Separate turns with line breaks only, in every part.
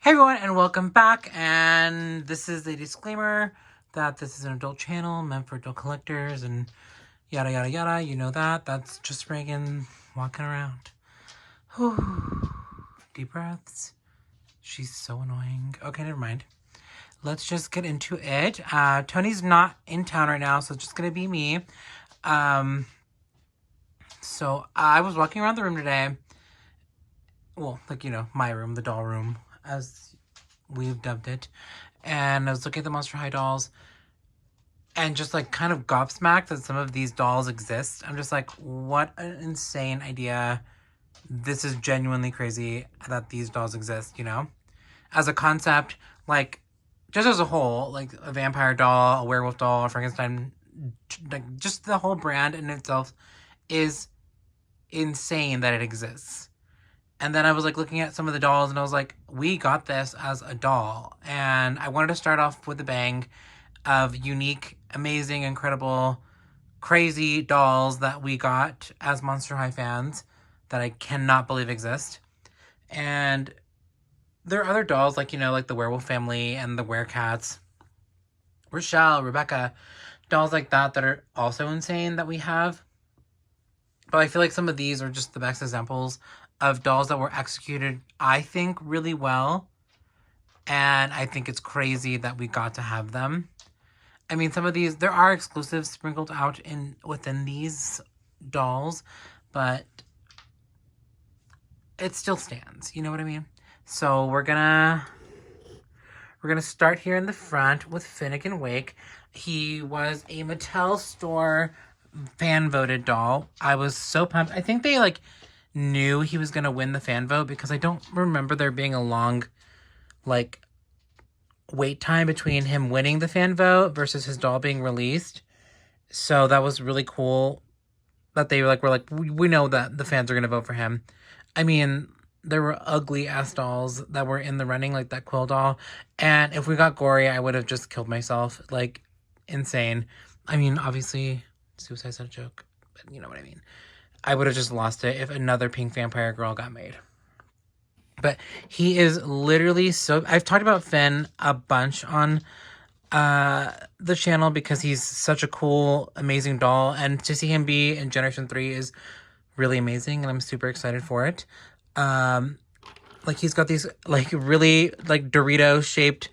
Hey everyone, and welcome back. And this is a disclaimer that this is an adult channel meant for adult collectors and yada yada yada. You know that. That's just Reagan walking around. Whew. Deep breaths. She's so annoying. Okay, never mind. Let's just get into it. Tony's not in town right now, so it's just gonna be me. So I was walking around the room today. Well, like, you know, my room, the doll room, as we've dubbed it. And I was looking at the Monster High dolls and just like kind of gobsmacked that some of these dolls exist. I'm just like, what an insane idea. This is genuinely crazy that these dolls exist, you know? As a concept, like, just as a whole, like a vampire doll, a werewolf doll, a Frankenstein, like just the whole brand in itself is insane that it exists. And then I was like looking at some of the dolls and I was like, we got this as a doll. And I wanted to start off with a bang of unique, amazing, incredible, crazy dolls that we got as Monster High fans that I cannot believe exist. And there are other dolls like, you know, like the Werewolf Family and the Werecats, Rochelle, Rebecca, dolls like that that are also insane that we have. But I feel like some of these are just the best examples of dolls that were executed, I think, really well. And I think it's crazy that we got to have them. I mean, some of these, there are exclusives sprinkled out within these dolls, but it still stands. You know what I mean? So we're gonna start here in the front with Finnegan Wake. He was a Mattel store fan voted doll. I was so pumped. I think they like knew he was gonna win the fan vote because I don't remember there being a long like wait time between him winning the fan vote versus his doll being released. So that was really cool that they were like we know that the fans are gonna vote for him. I mean, there were ugly ass dolls that were in the running, like that Quill doll, and if we got gory, I would have just killed myself. Like, insane. I mean, obviously, suicide's not a joke, but you know what I mean. I would have just lost it if another pink vampire girl got made. But he is literally so... I've talked about Finn a bunch on the channel because he's such a cool, amazing doll. And to see him be in Generation 3 is really amazing. And I'm super excited for it. Like, he's got these, like, really, like, Dorito-shaped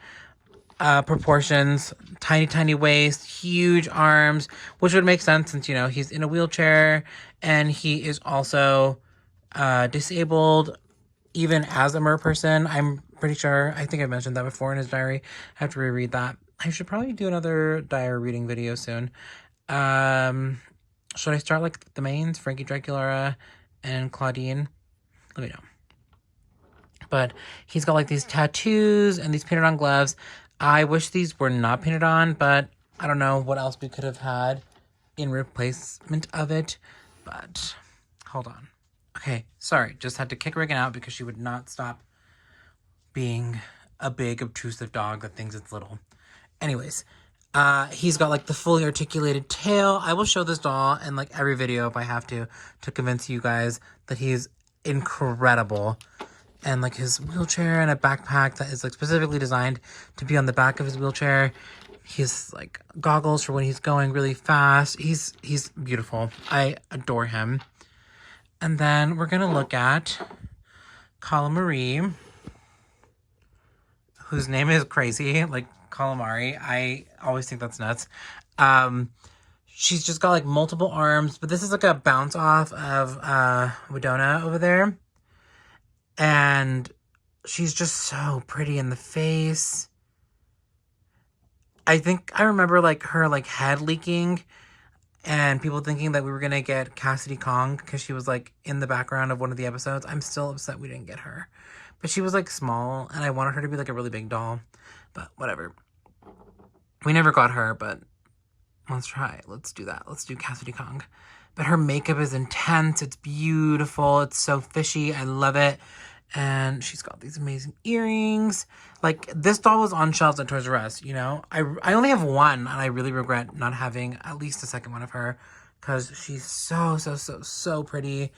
proportions, tiny waist, huge arms, which would make sense since, you know, he's in a wheelchair and he is also disabled even as a mer person. I'm pretty sure. I think I mentioned that before in his diary. I have to reread that. I should probably do another diary reading video soon. Should I start like the mains, Frankie Dracula and Claudine? Let me know. But he's got like these tattoos and these painted on gloves. I wish these were not painted on, but I don't know what else we could have had in replacement of it. But hold on. Okay, sorry. Just had to kick Reagan out because she would not stop being a big, obtrusive dog that thinks it's little. Anyways, he's got like the fully articulated tail. I will show this doll in like every video if I have to convince you guys that he's incredible. And like his wheelchair and a backpack that is like specifically designed to be on the back of his wheelchair. He's like goggles for when he's going really fast. He's beautiful. I adore him. And then we're gonna look at Calamari, whose name is crazy, like Calamari. I always think that's nuts. She's just got like multiple arms, but this is like a bounce off of Widona over there. And she's just so pretty in the face. I think I remember like her like head leaking and people thinking that we were going to get Cassidy Kong because she was like in the background of one of the episodes. I'm still upset we didn't get her. But she was like small and I wanted her to be like a really big doll. But whatever. We never got her, but let's try. Let's do that. Let's do Cassidy Kong. But her makeup is intense. It's beautiful. It's so fishy. I love it. And she's got these amazing earrings. Like, this doll was on shelves at Toys R Us, you know? I only have one, and I really regret not having at least a second one of her. Because she's so pretty.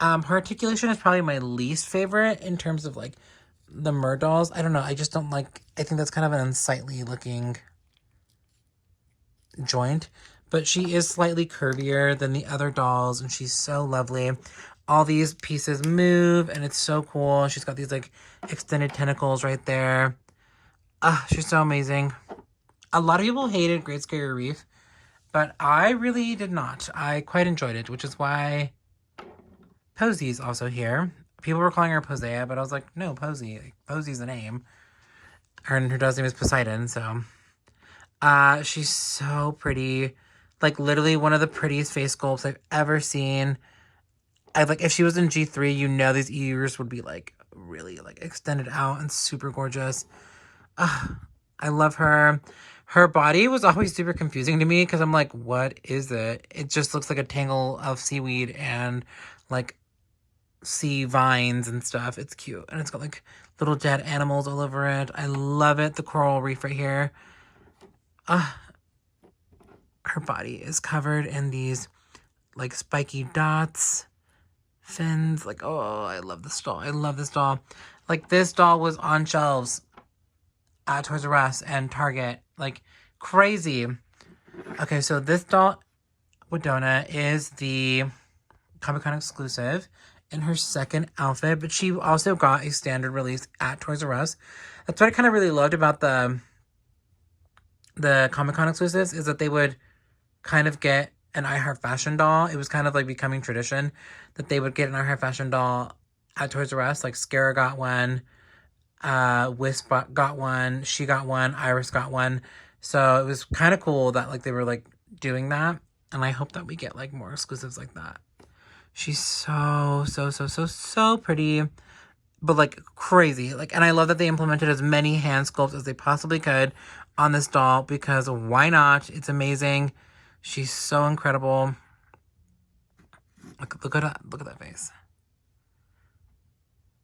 Her articulation is probably my least favorite in terms of, like, the mer dolls. I don't know. I just don't like, I think that's kind of an unsightly looking joint. But she is slightly curvier than the other dolls, and she's so lovely. All these pieces move, and it's so cool. She's got these, like, extended tentacles right there. Ah, she's so amazing. A lot of people hated Great Scary Reef, but I really did not. I quite enjoyed it, which is why Posey's also here. People were calling her Posea, but I was like, no, Posey. Like, Posey's the name. Her dog's name is Poseidon, so... she's so pretty. Like, literally one of the prettiest face sculpts I've ever seen. If she was in G3, you know these ears would be, like, really, like, extended out and super gorgeous. I love her. Her body was always super confusing to me because I'm like, what is it? It just looks like a tangle of seaweed and, like, sea vines and stuff. It's cute. And it's got, like, little dead animals all over it. I love it. The coral reef right here. Her body is covered in these, like, spiky dots, fins. Like, oh, I love this doll. I love this doll. Like, this doll was on shelves at Toys R Us and Target. Like, crazy. Okay, so this doll, Wedona, is the Comic-Con exclusive in her second outfit, but she also got a standard release at Toys R Us. That's what I kind of really loved about the Comic-Con exclusives, is that they would kind of get an I Heart Fashion doll. It was kind of like becoming tradition that they would get an I Heart Fashion doll at Toys R Us. Like, Scara got one, Wisp got one, she got one, Iris got one. So it was kind of cool that, like, they were, like, doing that. And I hope that we get, like, more exclusives like that. She's so pretty. But, like, crazy. Like, and I love that they implemented as many hand sculpts as they possibly could on this doll, because why not? It's amazing. She's so incredible. Look at that face.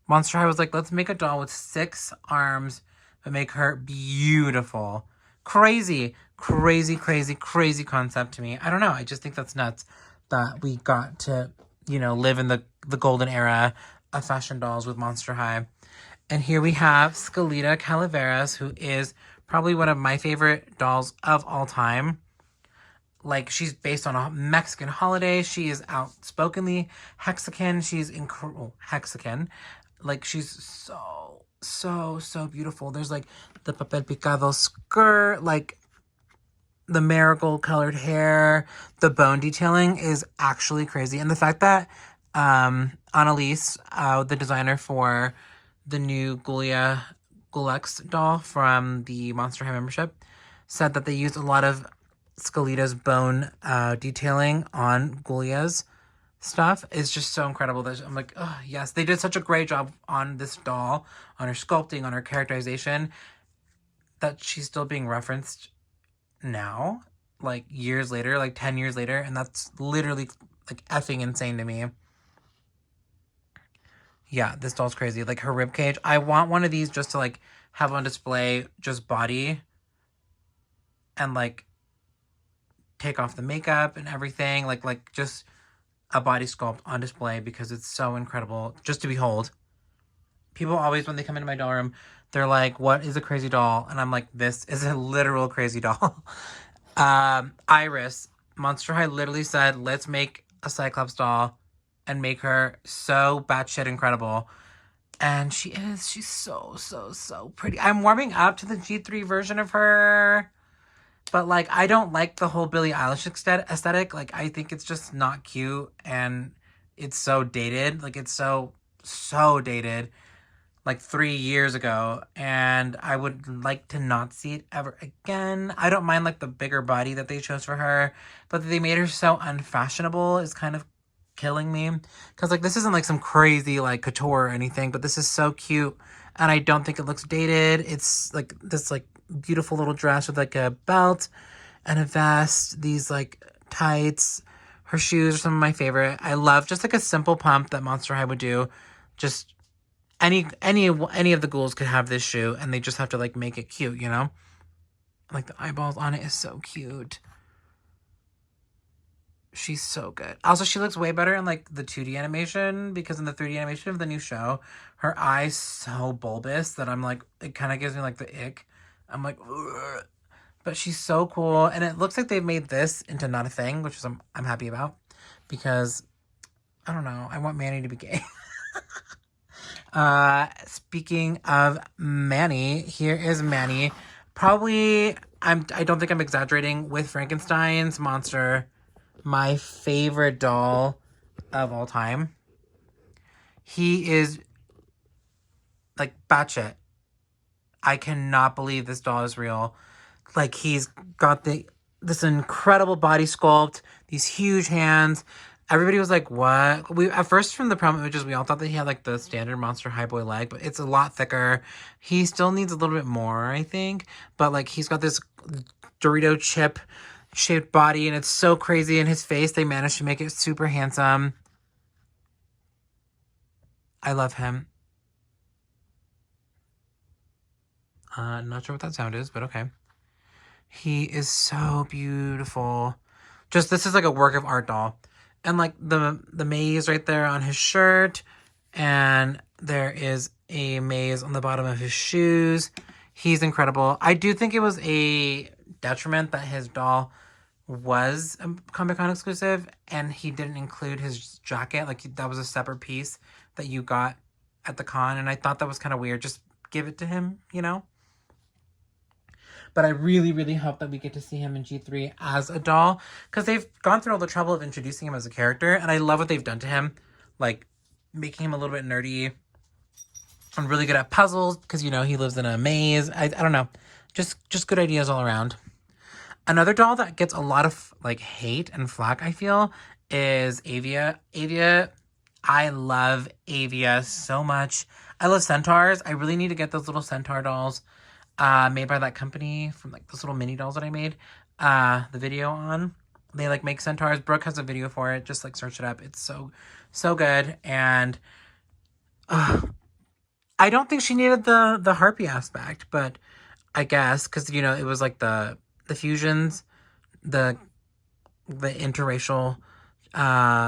Monster High was like, let's make a doll with 6 arms, but make her beautiful. Crazy concept to me. I don't know. I just think that's nuts that we got to, live in the golden era of fashion dolls with Monster High. And here we have Scalita Calaveras, who is probably one of my favorite dolls of all time. Like, she's based on a Mexican holiday. She is outspokenly Hexakan. She's incredible. Hexakan. Like, she's so beautiful. There's, like, the papel picado skirt, like, the marigold colored hair. The bone detailing is actually crazy. And the fact that Annalise, the designer for the new Goliath doll from the Monster High membership, said that they used a lot of Scalita's bone detailing on Goliath's stuff. Is just so incredible that I'm like, oh yes, they did such a great job on this doll, on her sculpting, on her characterization, that she's still being referenced now, like years later, like 10 years later, and that's literally, like, effing insane to me. Yeah, this doll's crazy. Like, her rib cage, I want one of these just to, like, have on display, just body, and, like, take off the makeup and everything, like just a body sculpt on display, because it's so incredible just to behold. People always, when they come into my doll room, they're like, what is a crazy doll? And I'm like, this is a literal crazy doll. Iris, Monster High literally said, let's make a Cyclops doll and make her so batshit incredible. And she's so pretty. I'm warming up to the G3 version of her. But, like, I don't like the whole Billie Eilish aesthetic. Like, I think it's just not cute, and it's so dated. Like, it's so dated, like, 3 years ago, and I would like to not see it ever again. I don't mind, like, the bigger body that they chose for her, but they made her so unfashionable is kind of killing me. Because, like, this isn't, like, some crazy, like, couture or anything, but this is so cute, and I don't think it looks dated. It's, like, this, like, beautiful little dress with, like, a belt and a vest, these, like, tights. Her shoes are some of my favorite. I love just, like, a simple pump that Monster High would do. Just any of the ghouls could have this shoe, and they just have to, like, make it cute, you know? Like, the eyeballs on it is so cute. She's so good. Also, she looks way better in like the 2D animation because in the 3D animation of the new show, her eye's so bulbous that I'm like, it kind of gives me like the ick. I'm like, ugh. But she's so cool, and it looks like they've made this into not a thing, which is I'm happy about because I don't know, I want Manny to be gay. Speaking of Manny, here is Manny. Probably, I don't think I'm exaggerating with Frankenstein's Monster, my favorite doll of all time. He is like batshit. I cannot believe this doll is real. Like he's got this incredible body sculpt, these huge hands. Everybody was like, "What?" We at first from the promo images, we all thought that he had like the standard monster high boy leg, but it's a lot thicker. He still needs a little bit more, I think. But like he's got this Dorito chip shaped body, and it's so crazy. In his face, they managed to make it super handsome. I love him. Not sure what that sound is, but okay. He is so beautiful. Just this is like a work of art doll. And like the maze right there on his shirt, and there is a maze on the bottom of his shoes. He's incredible. I do think it was a detriment that his doll was a Comic-Con exclusive and he didn't include his jacket. Like that was a separate piece that you got at the con, and I thought that was kind of weird. Just give it to him, you know? But I really, really hope that we get to see him in G3 as a doll. Because they've gone through all the trouble of introducing him as a character. And I love what they've done to him. Like, making him a little bit nerdy. And really good at puzzles. Because, you know, he lives in a maze. I don't know. Just good ideas all around. Another doll that gets a lot of, like, hate and flack, I feel, is Avia. Avia, I love Avia so much. I love centaurs. I really need to get those little centaur dolls. Made by that company from like those little mini dolls that I made the video on. They like make centaurs. Brooke has a video for it. Just like search it up. It's so good. And I don't think she needed the harpy aspect, but I guess because you know it was like the fusions, the interracial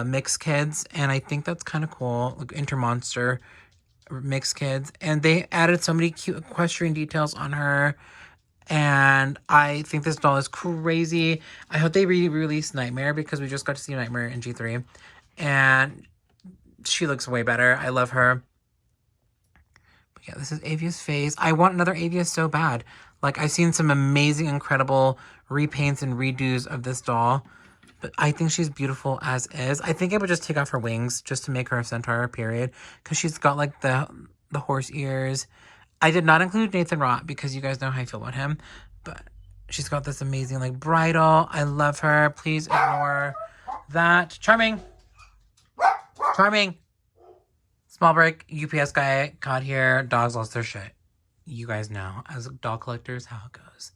mixed kids, and I think that's kind of cool. Like intermonster mixed kids, and they added so many cute equestrian details on her, and I think this doll is crazy. I hope they re-release Nightmare because we just got to see Nightmare in G3, and she looks way better. I love her. But yeah, this is Avia's face. I want another Avia so bad. Like, I've seen some amazing, incredible repaints and redos of this doll, but I think she's beautiful as is. I think I would just take off her wings just to make her a centaur, period. Because she's got, like, the horse ears. I did not include Nathan Rott because you guys know how I feel about him. But she's got this amazing, like, bridle. I love her. Please ignore that. Charming. Charming. Small break. UPS guy got here. Dogs lost their shit. You guys know, as doll collectors, how it goes.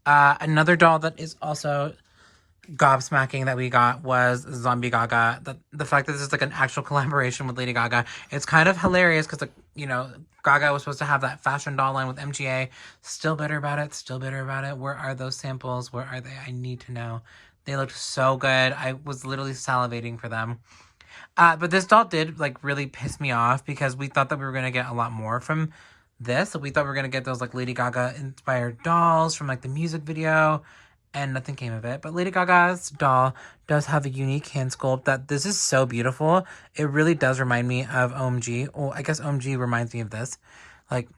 Another doll that is also gobsmacking that we got was Zombie Gaga. The fact that this is like an actual collaboration with Lady Gaga, it's kind of hilarious because, like, you know, Gaga was supposed to have that fashion doll line with MGA. Still bitter about it. Still bitter about it. Where are those samples? Where are they? I need to know. They looked so good. I was literally salivating for them. But this doll did, like, really piss me off because we thought that we were going to get a lot more from this. We thought we were going to get those, like, Lady Gaga inspired dolls from, like, the music video, and nothing came of it. But Lady Gaga's doll does have a unique hand sculpt that this is so beautiful. It really does remind me of OMG. Oh, I guess OMG reminds me of this. Like,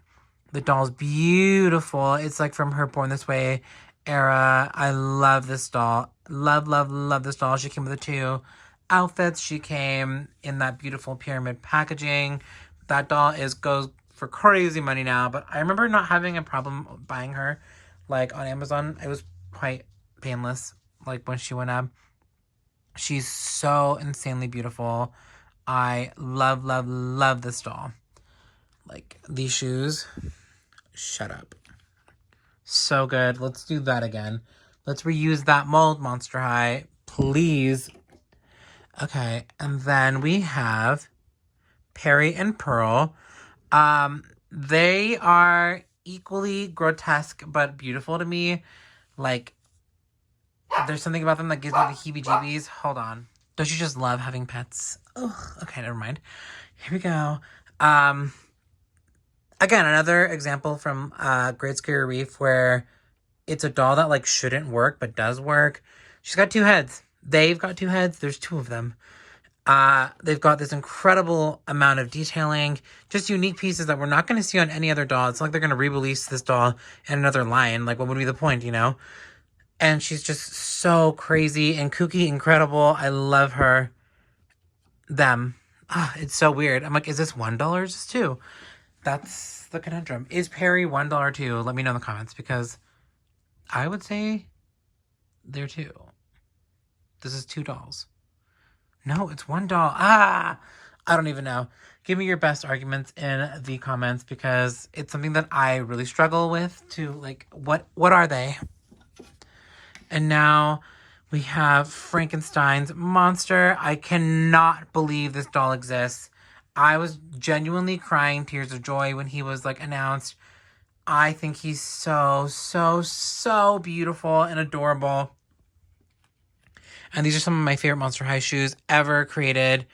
the doll's beautiful. It's, like, from her Born This Way era. I love this doll. Love, love, love this doll. She came with the 2 outfits. She came in that beautiful pyramid packaging. That doll goes for crazy money now, but I remember not having a problem buying her, like, on Amazon. It was quite painless, like, when she went up. She's so insanely beautiful. I love, love, love this doll. Like, these shoes, shut up. So good. Let's do that again. Let's reuse that mold, Monster High, please. Okay, and then we have Perry and Pearl. They are equally grotesque but beautiful to me. Like, There's something about them that gives me the heebie-jeebies. Hold on. Don't you just love having pets? Ugh. Okay, never mind. Here we go. Again, another example from Great Scary Reef where it's a doll that like shouldn't work but does work. She's got two heads. They've got two heads. There's two of them. They've got this incredible amount of detailing, just unique pieces that we're not going to see on any other doll. It's like they're going to re-release this doll in another line. Like, what would be the point, you know? And she's just so crazy and kooky, incredible. I love her. Them. It's so weird. I'm like, is this $1 or is this $2? That's the conundrum. Is Perry $1 too? Let me know in the comments because I would say they're $2. This is $2. No, it's $1. I don't even know. Give me your best arguments in the comments because it's something that I really struggle with to like, what are they? And now we have Frankenstein's Monster. I cannot believe this doll exists. I was genuinely crying tears of joy when he was like announced. I think he's so, so, so beautiful and adorable. And these are some of my favorite Monster High shoes ever created.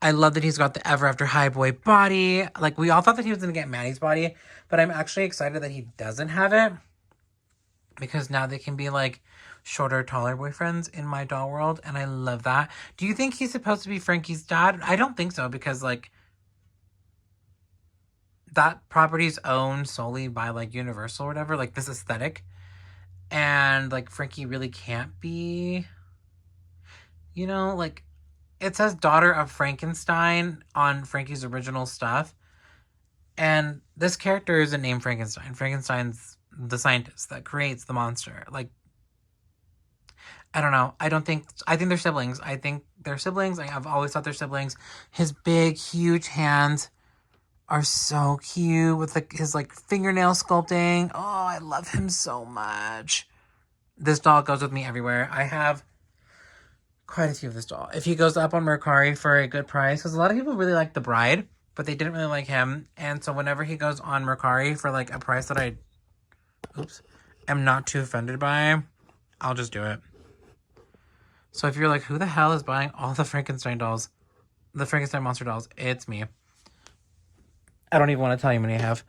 I love that he's got the Ever After High boy body. Like, we all thought that he was going to get Manny's body, but I'm actually excited that he doesn't have it. Because now they can be, like, shorter, taller boyfriends in my doll world, and I love that. Do you think he's supposed to be Frankie's dad? I don't think so, because, like, that property's owned solely by, like, Universal or whatever, like, this aesthetic. And, like, Frankie really can't be, you know, like, it says daughter of Frankenstein on Frankie's original stuff. And this character isn't named Frankenstein. Frankenstein's the scientist that creates the monster. Like, I don't know. I think they're siblings. I think they're siblings. I've always thought they're siblings. His big, huge hands are so cute with like his like fingernail sculpting. Oh, I love him so much. This doll goes with me everywhere. I have quite a few of this doll. If he goes up on Mercari for a good price, because a lot of people really like the bride, but they didn't really like him. And so whenever he goes on Mercari for like a price that I am not too offended by, I'll just do it. So if you're like, who the hell is buying all the Frankenstein dolls, the Frankenstein monster dolls, it's me. I don't even want to tell you how many I have.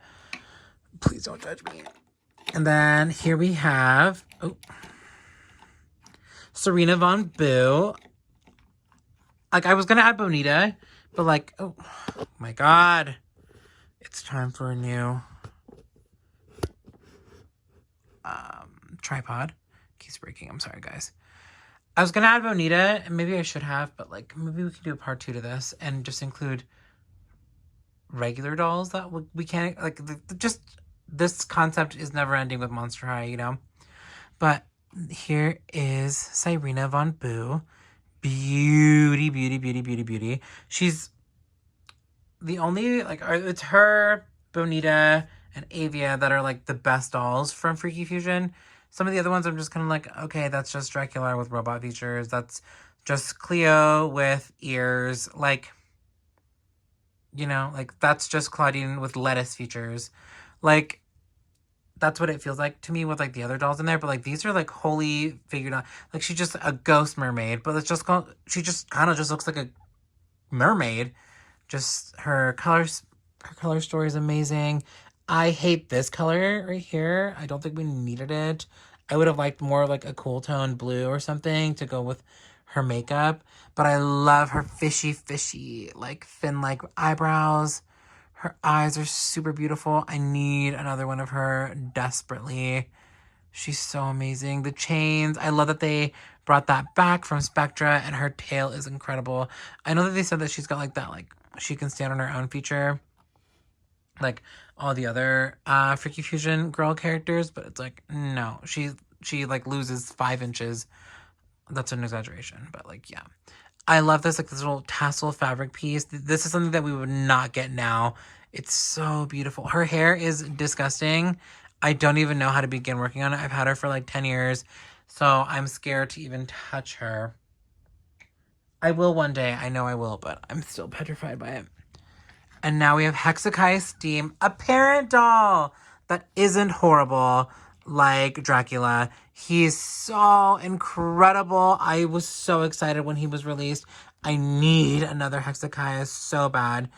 Please don't judge me. And then here we have Serena Von Boo. Like, I was going to add Bonita, but like, oh my God. It's time for a new tripod. Keeps breaking. I'm sorry, guys. I was going to add Bonita, and maybe I should have, but like, maybe we can do a part 2 to this and just include regular dolls that we can't, like, just this concept is never ending with Monster High, you know? But here is Serena Von Boo. Beauty, beauty, beauty, beauty, beauty. She's the only, like, it's her, Bonita, and Avia that are, like, the best dolls from Freaky Fusion. Some of the other ones I'm just kind of like, okay, that's just Dracula with robot features. That's just Cleo with ears. Like, you know, like, that's just Claudine with lettuce features. Like, that's what it feels like to me with, like, the other dolls in there. But, like, these are, like, wholly figured out. Like, she's just a ghost mermaid. But it's just called, she just kind of just looks like a mermaid. Just her color story is amazing. I hate this color right here. I don't think we needed it. I would have liked more like a cool tone blue or something to go with her makeup. But I love her fishy, like fin-like eyebrows. Her eyes are super beautiful. I need another one of her desperately. She's so amazing. The chains, I love that they brought that back from Spectra, and her tail is incredible. I know that they said that she's got like that, like, she can stand on her own feature, like all the other Freaky Fusion girl characters, but it's like, no, she like loses 5 inches. That's an exaggeration, but like, yeah. I love this, like, this little tassel fabric piece. This is something that we would not get now. It's so beautiful. Her hair is disgusting. I don't even know how to begin working on it. I've had her for like 10 years, so I'm scared to even touch her. I will one day. I know I will, but I'm still petrified by it. And now we have Hexakai Steam, a parent doll that isn't horrible. like Dracula. He's so incredible. I was so excited when he was released. I need another Hexakai so bad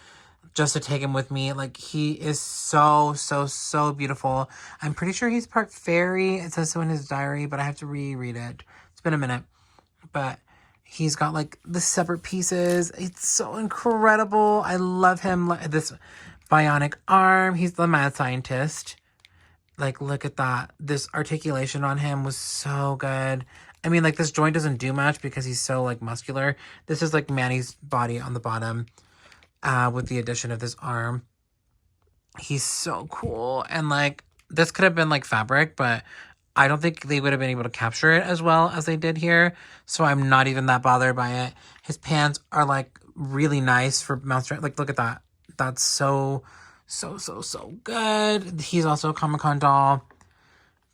just to take him with me. Like, he is so, so, so beautiful. I'm pretty sure he's part fairy. It says so in his diary, but I have to reread it. It's been a minute. But he's got, like, the separate pieces. It's so incredible. I love him. This bionic arm. He's the mad scientist. Like, look at that. This articulation on him was so good. I mean, like, this joint doesn't do much because he's so, like, muscular. This is, like, Manny's body on the bottom. With the addition of this arm. He's so cool. And, like, this could have been, like, fabric, but I don't think they would have been able to capture it as well as they did here. So I'm not even that bothered by it. His pants are, like, really nice for monster. Like, look at that. That's so, so, so, so good. He's also a Comic-Con doll.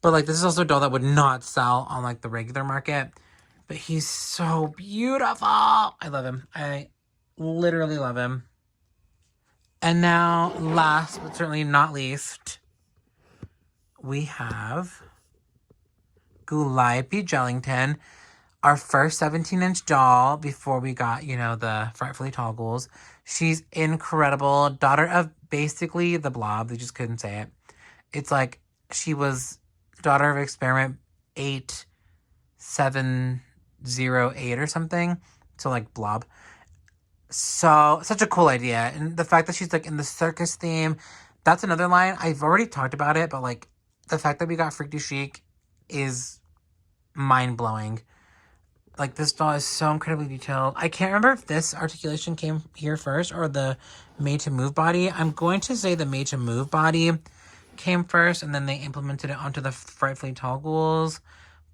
But, like, this is also a doll that would not sell on, like, the regular market. But he's so beautiful. I love him. I literally love him. And now, last but certainly not least, we have Goliath Jellington, our first 17-inch doll before we got, you know, the Frightfully Tall Ghouls. She's incredible. Daughter of basically the Blob. They just couldn't say it. It's like she was daughter of Experiment 8708 or something. So, like, Blob. So, such a cool idea. And the fact that she's, like, in the circus theme, that's another line. I've already talked about it, but, like, the fact that we got Freak du Chic is mind-blowing. Like, this doll is so incredibly detailed. I can't remember if this articulation came here first or the made-to-move body. I'm going to say the made-to-move body came first, and then they implemented it onto the Frightfully Tall Ghouls.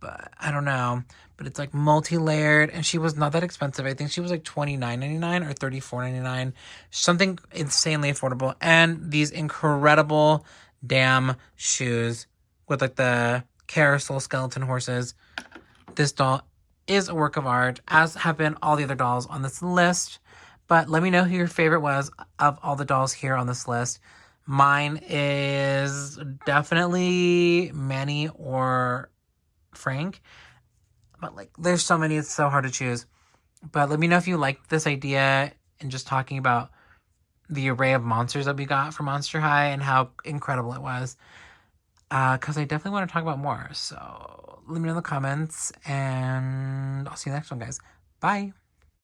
But I don't know. But it's, like, multi-layered, and she was not that expensive. I think she was, like, $29.99 or $34.99. Something insanely affordable. And these incredible damn shoes with, like, the carousel skeleton horses. This doll is a work of art, as have been all the other dolls on this list. But let me know who your favorite was of all the dolls here on this list. Mine is definitely Manny or Frank. But, like, there's so many, it's so hard to choose. But let me know if you like this idea and just talking about the array of monsters that we got from Monster High and how incredible it was. Because I definitely want to talk about more. So let me know in the comments, and I'll see you next one, guys. Bye.